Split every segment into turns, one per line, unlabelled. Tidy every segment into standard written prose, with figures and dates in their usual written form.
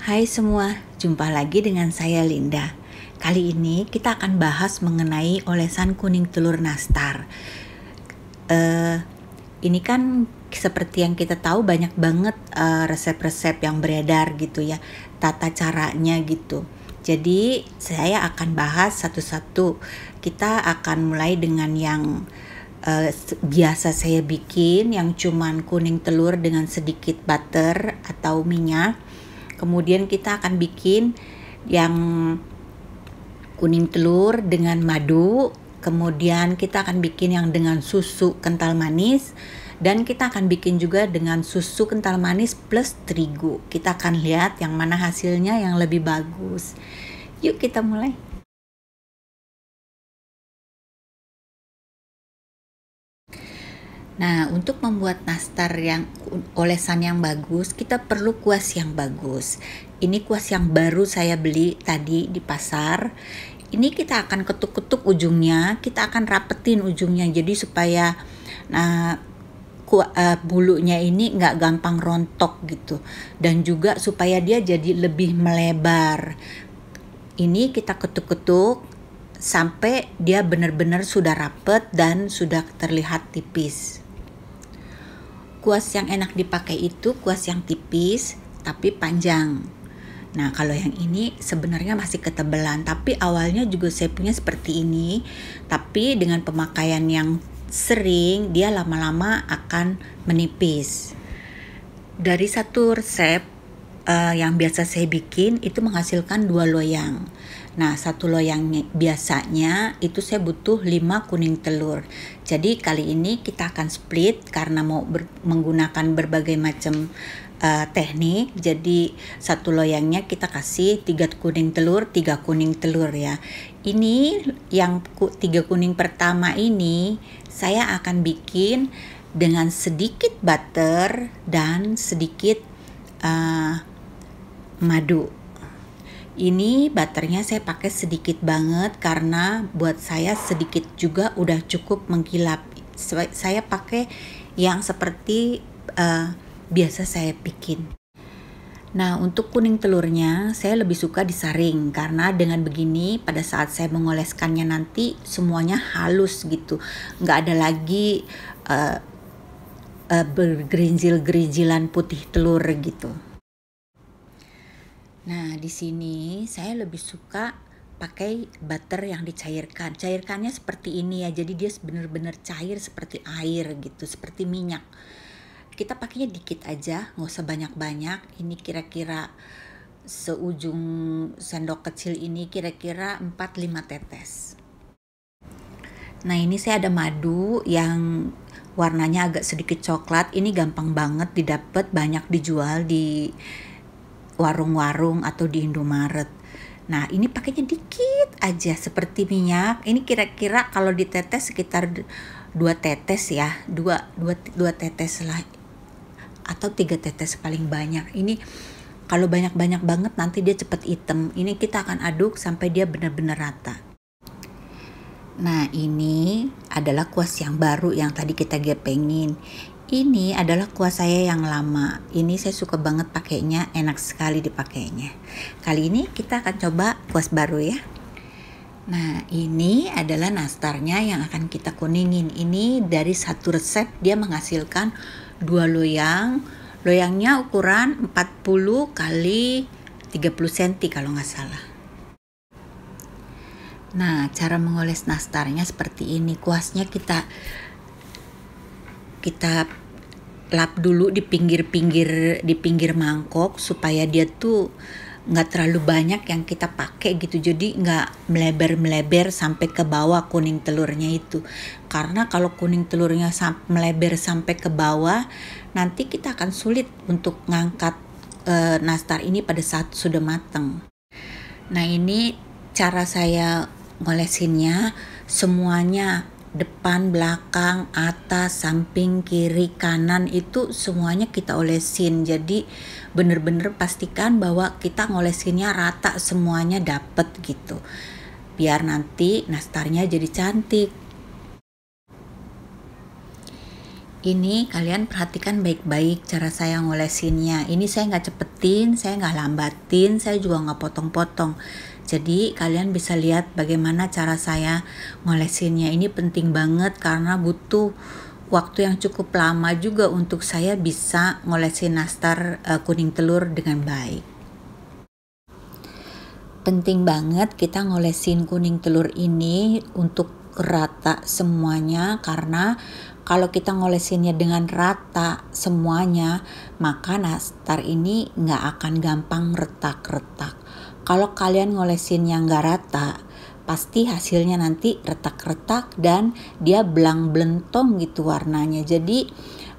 Hai semua, jumpa lagi dengan saya Linda. Kali ini kita akan bahas mengenai olesan kuning telur nastar. Ini kan seperti yang kita tahu banyak banget resep-resep yang beredar gitu ya, tata caranya gitu. Jadi saya akan bahas satu-satu. Kita akan mulai dengan yang biasa saya bikin, yang cuman kuning telur dengan sedikit butter atau minyak. Kemudian kita akan bikin yang kuning telur dengan madu. Kemudian kita akan bikin yang dengan susu kental manis. Dan kita akan bikin juga dengan susu kental manis plus terigu. Kita akan lihat yang mana hasilnya yang lebih bagus. Yuk kita mulai. Nah, untuk membuat nastar yang olesan yang bagus, kita perlu kuas yang bagus. Ini kuas yang baru saya beli tadi di pasar. Ini kita akan ketuk-ketuk ujungnya, kita akan rapetin ujungnya jadi supaya bulunya ini nggak gampang rontok gitu. Dan juga supaya dia jadi lebih melebar. Ini kita ketuk-ketuk sampai dia benar-benar sudah rapet dan sudah terlihat tipis. Kuas yang enak dipakai itu kuas yang tipis tapi panjang. Nah, kalau yang ini sebenarnya masih ketebalan, tapi awalnya juga saya punya seperti ini. Tapi dengan pemakaian yang sering, dia lama-lama akan menipis. Dari satu resep yang biasa saya bikin itu menghasilkan 2 loyang. Nah, satu loyang biasanya itu saya butuh 5 kuning telur. Jadi kali ini kita akan split karena mau menggunakan berbagai macam teknik. Jadi satu loyangnya kita kasih 3 kuning telur, 3 kuning telur ya. Ini yang 3 kuning pertama ini saya akan bikin dengan sedikit butter dan sedikit madu. Ini butternya saya pakai sedikit banget karena buat saya sedikit juga udah cukup mengkilap. Saya pakai yang seperti biasa saya bikin. Nah, untuk kuning telurnya saya lebih suka disaring karena dengan begini pada saat saya mengoleskannya nanti semuanya halus gitu. Nggak ada lagi bergerinjil-gerinjilan putih telur gitu. Nah, di sini saya lebih suka pakai butter yang dicairkan. Cairkannya seperti ini ya, jadi dia benar-benar cair seperti air gitu, seperti minyak. Kita pakainya dikit aja, nggak usah banyak-banyak. Ini kira-kira seujung sendok kecil ini kira-kira 4-5 tetes. Nah, ini saya ada madu yang warnanya agak sedikit coklat. Ini gampang banget didapat, banyak dijual di warung-warung atau di Indomaret. Nah, ini pakainya dikit aja seperti minyak. Ini kira-kira kalau ditetes sekitar 2 tetes ya. 2 tetes lah. Atau 3 tetes paling banyak. Ini kalau banyak-banyak banget nanti dia cepat hitam. Ini kita akan aduk sampai dia benar-benar rata. Nah, ini adalah kuas yang baru yang tadi kita gepengin. Ini adalah kuas saya yang lama. Ini saya suka banget pakainya, enak sekali dipakainya. Kali ini kita akan coba kuas baru ya. Nah, ini adalah nastarnya yang akan kita kuningin. Ini dari satu resep dia menghasilkan 2 loyang. Loyangnya ukuran 40 kali 30 cm kalau nggak salah. Nah, cara mengoles nastarnya seperti ini. Kuasnya kita lap dulu di pinggir mangkok supaya dia tuh nggak terlalu banyak yang kita pakai gitu, jadi nggak melebar sampai ke bawah kuning telurnya itu. Karena kalau kuning telurnya melebar sampai ke bawah, nanti kita akan sulit untuk ngangkat nastar ini pada saat sudah matang. Nah, ini cara saya ngolesinnya, semuanya depan, belakang, atas, samping, kiri, kanan itu semuanya kita olesin. Jadi bener-bener pastikan bahwa kita ngolesinnya rata, semuanya dapet gitu. Biar nanti nastarnya jadi cantik. Ini kalian perhatikan baik-baik cara saya ngolesinnya. Ini saya nggak cepetin, saya nggak lambatin, saya juga nggak potong-potong. Jadi kalian bisa lihat bagaimana cara saya ngolesinnya. Ini penting banget karena butuh waktu yang cukup lama juga untuk saya bisa ngolesin nastar kuning telur dengan baik. Penting banget kita ngolesin kuning telur ini untuk rata semuanya, karena kalau kita ngolesinnya dengan rata semuanya, maka nastar ini nggak akan gampang retak-retak. Kalau kalian ngolesinnya nggak rata, pasti hasilnya nanti retak-retak dan dia belang-belentong gitu warnanya. Jadi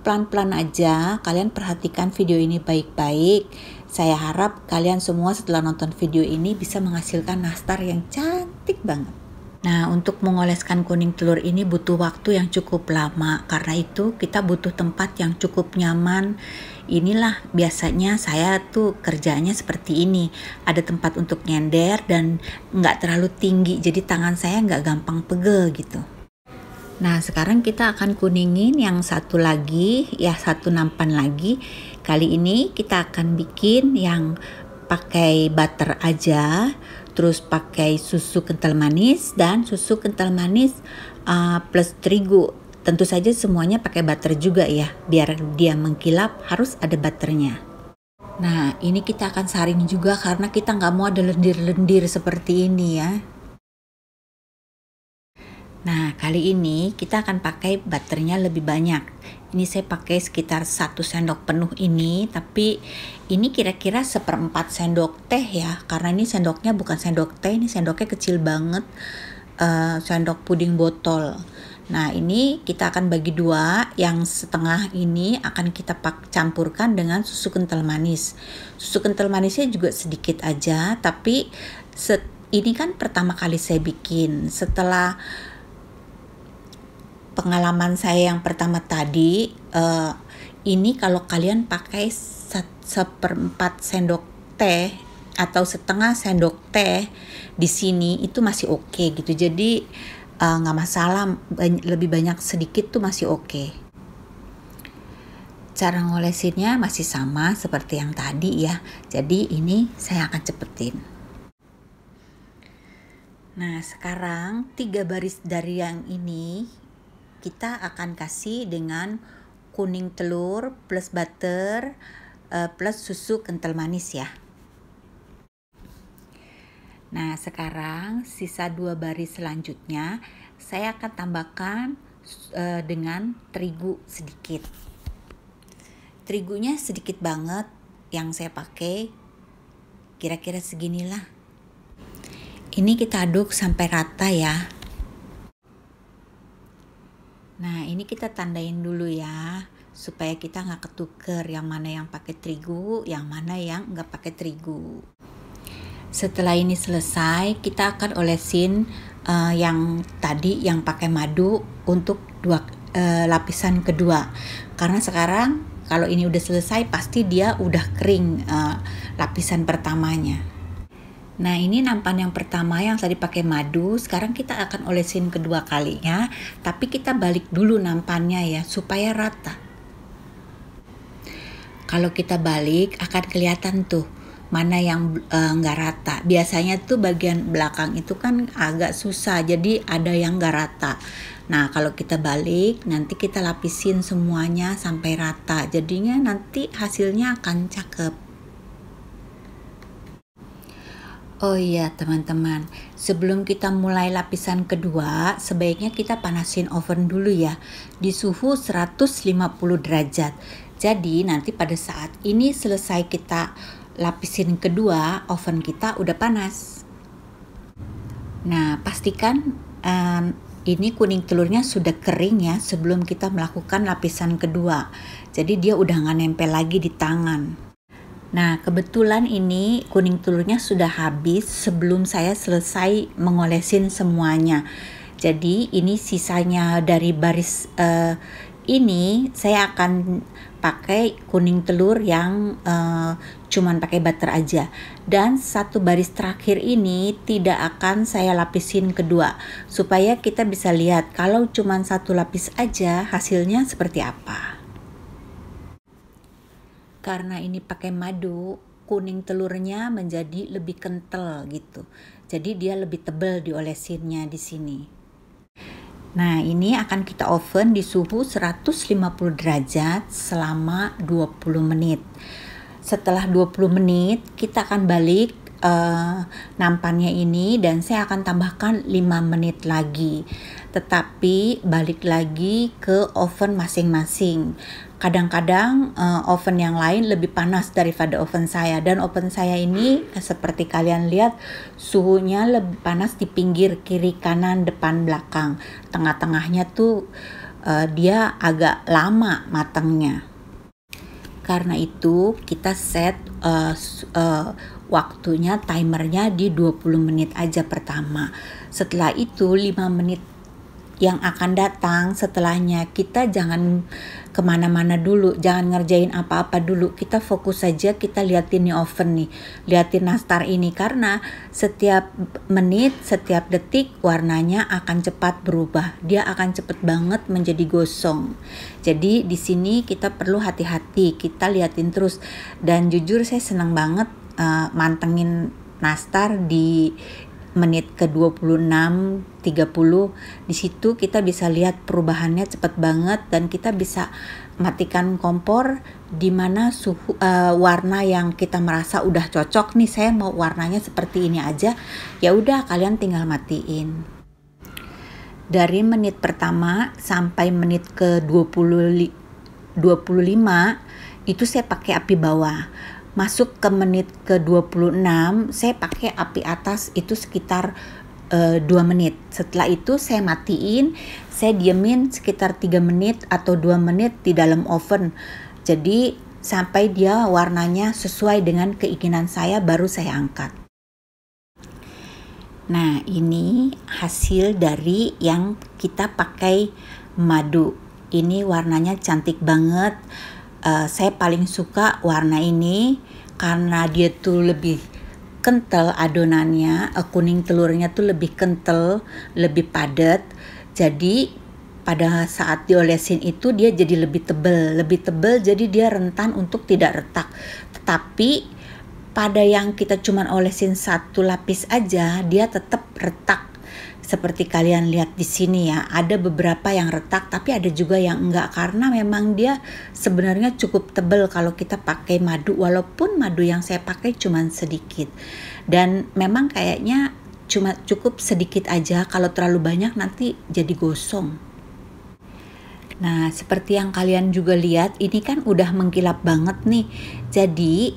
pelan-pelan aja, kalian perhatikan video ini baik-baik. Saya harap kalian semua setelah nonton video ini bisa menghasilkan nastar yang cantik banget. Nah, untuk mengoleskan kuning telur ini butuh waktu yang cukup lama. Karena itu kita butuh tempat yang cukup nyaman. Inilah biasanya saya tuh kerjanya seperti ini. Ada tempat untuk nyender dan nggak terlalu tinggi. Jadi tangan saya nggak gampang pegel gitu. Nah, sekarang kita akan kuningin yang satu lagi, ya satu nampan lagi. Kali ini kita akan bikin yang pakai butter aja, terus pakai susu kental manis dan susu kental manis plus terigu. Tentu saja semuanya pakai butter juga ya, biar dia mengkilap harus ada butternya. Nah, ini kita akan saring juga karena kita nggak mau ada lendir-lendir seperti ini ya. Nah, kali ini kita akan pakai butternya lebih banyak. Ini saya pakai sekitar 1 sendok penuh ini, tapi ini kira-kira 1/4 sendok teh ya, karena ini sendoknya bukan sendok teh, ini sendoknya kecil banget, sendok puding botol. Nah, ini kita akan bagi dua, yang setengah ini akan kita campurkan dengan susu kental manis. Susu kental manisnya juga sedikit aja, tapi ini kan pertama kali saya bikin. Setelah pengalaman saya yang pertama tadi, ini kalau kalian pakai 1/4 sendok teh atau setengah sendok teh di sini itu masih oke gitu. Jadi nggak masalah, lebih banyak sedikit tuh masih oke. Cara ngolesinnya masih sama seperti yang tadi ya. Jadi ini saya akan cepetin. Nah, sekarang 3 baris dari yang ini kita akan kasih dengan kuning telur plus butter plus susu kental manis ya. Nah, sekarang sisa 2 baris selanjutnya saya akan tambahkan dengan terigu sedikit. Terigunya sedikit banget yang saya pakai, kira-kira seginilah. Ini kita aduk sampai rata ya. Nah, ini kita tandain dulu ya, supaya kita nggak ketuker yang mana yang pakai terigu, yang mana yang nggak pakai terigu. Setelah ini selesai, kita akan olesin yang tadi yang pakai madu untuk lapisan kedua. Karena sekarang kalau ini udah selesai, pasti dia udah kering lapisan pertamanya. Nah, ini nampan yang pertama yang tadi pakai madu, sekarang kita akan olesin kedua kalinya, tapi kita balik dulu nampannya ya, supaya rata. Kalau kita balik akan kelihatan tuh mana yang nggak rata. Biasanya tuh bagian belakang itu kan agak susah, jadi ada yang nggak rata. Nah, kalau kita balik, nanti kita lapisin semuanya sampai rata, jadinya nanti hasilnya akan cakep. Oh iya teman-teman, sebelum kita mulai lapisan kedua, sebaiknya kita panasin oven dulu ya, di suhu 150 derajat. Jadi nanti pada saat ini selesai kita lapisin kedua, oven kita udah panas. Nah, pastikan ini kuning telurnya sudah kering ya sebelum kita melakukan lapisan kedua. Jadi dia udah nggak nempel lagi di tangan. Nah, kebetulan ini kuning telurnya sudah habis sebelum saya selesai mengolesin semuanya. Jadi ini sisanya dari baris ini saya akan pakai kuning telur yang cuman pakai butter aja, dan satu baris terakhir ini tidak akan saya lapisin kedua, supaya kita bisa lihat kalau cuman satu lapis aja hasilnya seperti apa. Karena ini pakai madu, kuning telurnya menjadi lebih kental gitu. Jadi dia lebih tebal diolesinnya di sini. Nah, ini akan kita oven di suhu 150 derajat selama 20 menit. Setelah 20 menit, kita akan balik nampannya ini, dan saya akan tambahkan 5 menit lagi. Tetapi balik lagi ke oven masing-masing. Kadang-kadang oven yang lain lebih panas daripada oven saya, dan oven saya ini seperti kalian lihat suhunya lebih panas di pinggir, kiri, kanan, depan, belakang. Tengah-tengahnya tuh dia agak lama matangnya. Karena itu kita set waktunya, timernya di 20 menit aja pertama. Setelah itu 5 menit yang akan datang setelahnya kita jangan kemana-mana dulu, jangan ngerjain apa-apa dulu, kita fokus saja, kita liatin nih oven nih, liatin nastar ini, karena setiap menit, setiap detik warnanya akan cepat berubah, dia akan cepet banget menjadi gosong. Jadi di sini kita perlu hati-hati, kita liatin terus. Dan jujur saya senang banget mantengin nastar di menit ke 26, 30. Di situ kita bisa lihat perubahannya cepat banget, dan kita bisa matikan kompor di mana suhu warna yang kita merasa udah cocok nih, saya mau warnanya seperti ini aja. Ya udah, kalian tinggal matiin. Dari menit pertama sampai menit ke 25 itu saya pakai api bawah. Masuk ke menit ke 26 saya pakai api atas, itu sekitar 2 menit. Setelah itu saya matiin, saya diemin sekitar 3 menit atau 2 menit di dalam oven. Jadi sampai dia warnanya sesuai dengan keinginan saya, baru saya angkat. Nah, ini hasil dari yang kita pakai madu. Ini warnanya cantik banget. Saya paling suka warna ini karena dia tuh lebih kental adonannya, kuning telurnya tuh lebih kental, lebih padat. Jadi pada saat diolesin itu dia jadi lebih tebal, jadi dia rentan untuk tidak retak. Tetapi pada yang kita cuman olesin satu lapis aja, dia tetap retak. Seperti kalian lihat di sini ya, ada beberapa yang retak, tapi ada juga yang enggak, karena memang dia sebenarnya cukup tebal kalau kita pakai madu, walaupun madu yang saya pakai cuma sedikit. Dan memang kayaknya cuma cukup sedikit aja, kalau terlalu banyak nanti jadi gosong. Nah, seperti yang kalian juga lihat, ini kan udah mengkilap banget nih. Jadi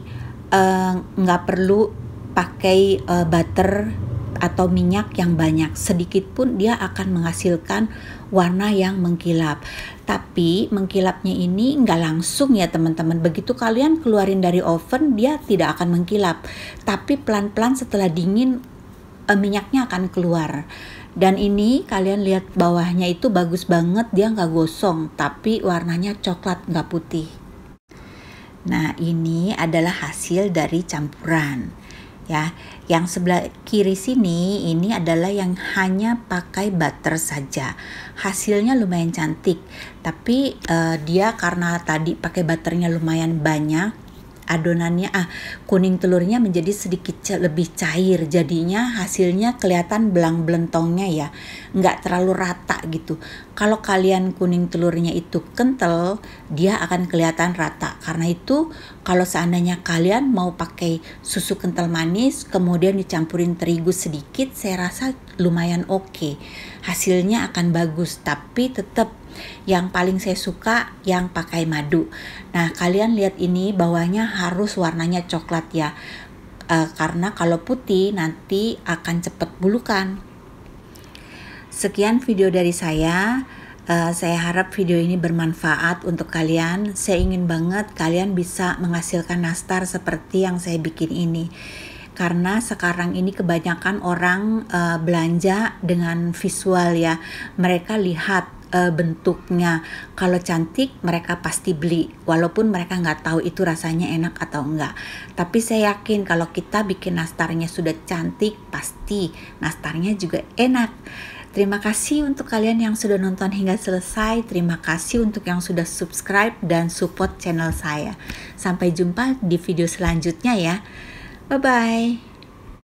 nggak perlu pakai butter atau minyak yang banyak, sedikit pun dia akan menghasilkan warna yang mengkilap. Tapi mengkilapnya ini nggak langsung ya teman-teman, begitu kalian keluarin dari oven dia tidak akan mengkilap, tapi pelan-pelan setelah dingin minyaknya akan keluar. Dan ini kalian lihat bawahnya itu bagus banget, dia nggak gosong, tapi warnanya coklat nggak putih. Nah, ini adalah hasil dari campuran. Ya, yang sebelah kiri sini ini adalah yang hanya pakai butter saja. Hasilnya lumayan cantik, tapi dia karena tadi pakai butternya lumayan banyak, adonannya kuning telurnya menjadi sedikit lebih cair, jadinya hasilnya kelihatan belang belentongnya ya, nggak terlalu rata gitu. Kalau kalian kuning telurnya itu kental, dia akan kelihatan rata. Karena itu kalau seandainya kalian mau pakai susu kental manis kemudian dicampurin terigu sedikit, saya rasa lumayan oke, hasilnya akan bagus. Tapi tetap yang paling saya suka yang pakai madu. Nah, kalian lihat ini bawahnya harus warnanya coklat ya, karena kalau putih nanti akan cepat bulukan. Sekian video dari saya. Saya harap video ini bermanfaat untuk kalian. Saya ingin banget kalian bisa menghasilkan nastar seperti yang saya bikin ini. Karena sekarang ini kebanyakan orang belanja dengan visual ya. Mereka lihat bentuknya. Kalau cantik mereka pasti beli, walaupun mereka nggak tahu itu rasanya enak atau enggak. Tapi saya yakin kalau kita bikin nastarnya sudah cantik, pasti nastarnya juga enak. Terima kasih untuk kalian yang sudah nonton hingga selesai. Terima kasih untuk yang sudah subscribe dan support channel saya. Sampai jumpa di video selanjutnya ya. Bye-bye.